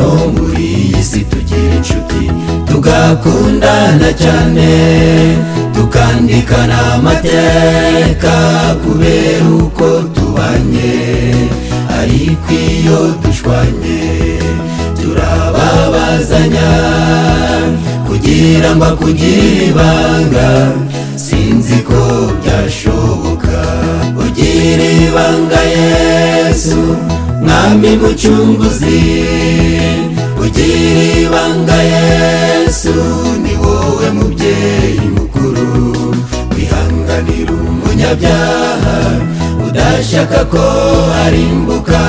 hano muri iyi si tugira inshuti tugakundana cyane, tukandikana amateka kubera uko tubanye, ariko iyo dushwanye turababazanya kugira ngo akugire ibanga, sinzi ko byashoboka. Ugira ibanga Yesu mwami mucunguzi, ugira ibanga Yesu ni wowe mubyeyi mukuru, wihanganira umunyabyaha udashaka ko arimbuka,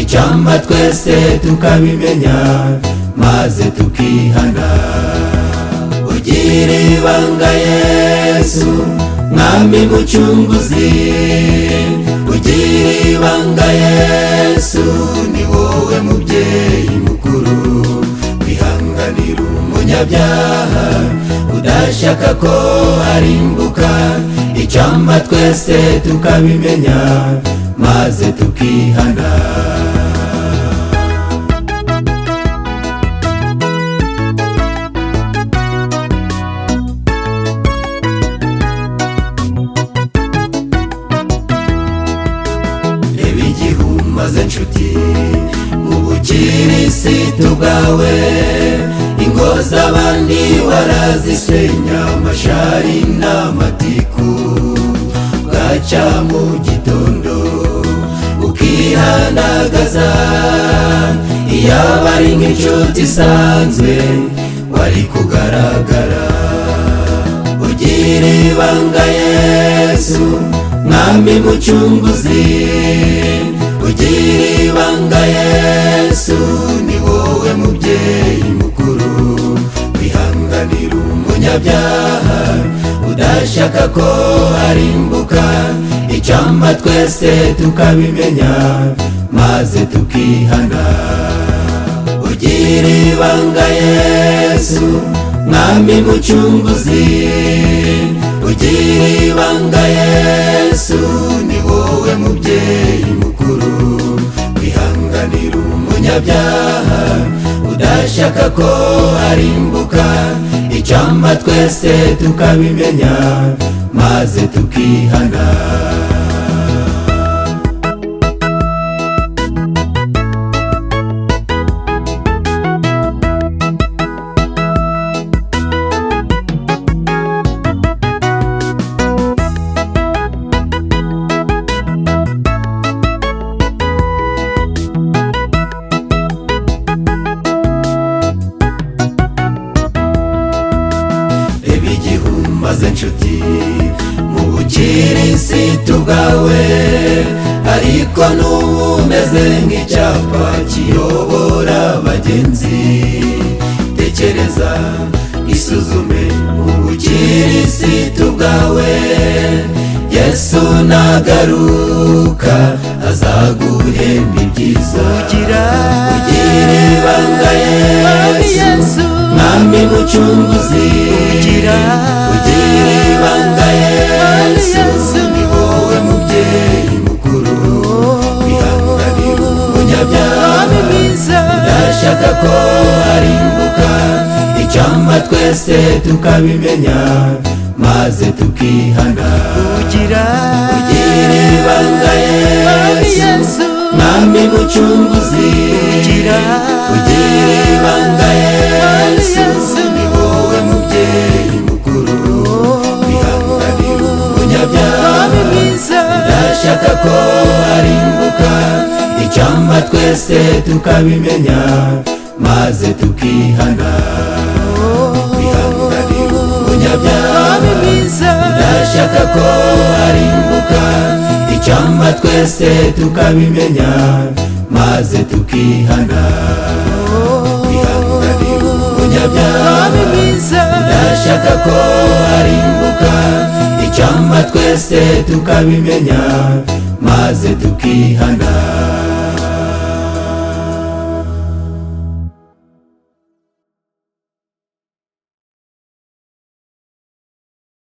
icyampa twese tukabimenya maze tukihana. Ugira ibanga Yesu mwami mucunguzi, ugira ibanga Yesu ni wowe mubyeyi mukuru, wihanganira umunyabyaha udashaka ko arimbuka, icyampa twese tukabimenya maze tukihana. Maze nshuti ubukirisitu bwawe, ingo z'abandi warazisenya, amashari n'amatiku, bwaca mu gitondo ukihandagaza, iyaba ari nk'inshuti isanzwe wari kugaragara. Ugira ibanga Yesu mwami mucunguzi, ugira ibanga Yesu ni wowe mubyeyi mukuru, wihanganira umunyabyaha udashaka ko arimbuka, icyampa twese tukabimenya maze tukihana. Ugira ibanga Yesu mwami mucunguzi, ugira ibanga Yesu ni wowe mubyeyi mukuru, wihanganira umunyabyaha udashaka ko arimbuka, icyampa twese tukabimenya maze tukihana. Maze nshuti mu bukirisitu bwawe, ariko n'ubu umeze nk'icyapa kiyobora abagenzi, tekereza isuzume mu bukirisitu bwawe, Yesu nagaruka azaguhemba ibyiza. Ugira ibanga Yesu mwami mucunguzi, ugira ibanga Yesu ni wowe mubyeyi mukuru, wihanganira umunyabyaha udashaka ko arimbuka, icyampa twese tukabimenya maze tukihana. Ugira ibanga Yesu mwami mucunguzi, ugira ibanga Yesu ni wowe mubyeyi mukuru, wihanganira umunyabyaha udashaka ko arimbuka, icyampa twese tukabimenya maze tukihana. Wihanganira umunyabyaha udashaka ko arimbuka, icyampa twese tukabimenya maze tukihana. Wihanganira umunyabyaha udashaka ko arimbuka, icyampa twese tukabimenya maze tukihana.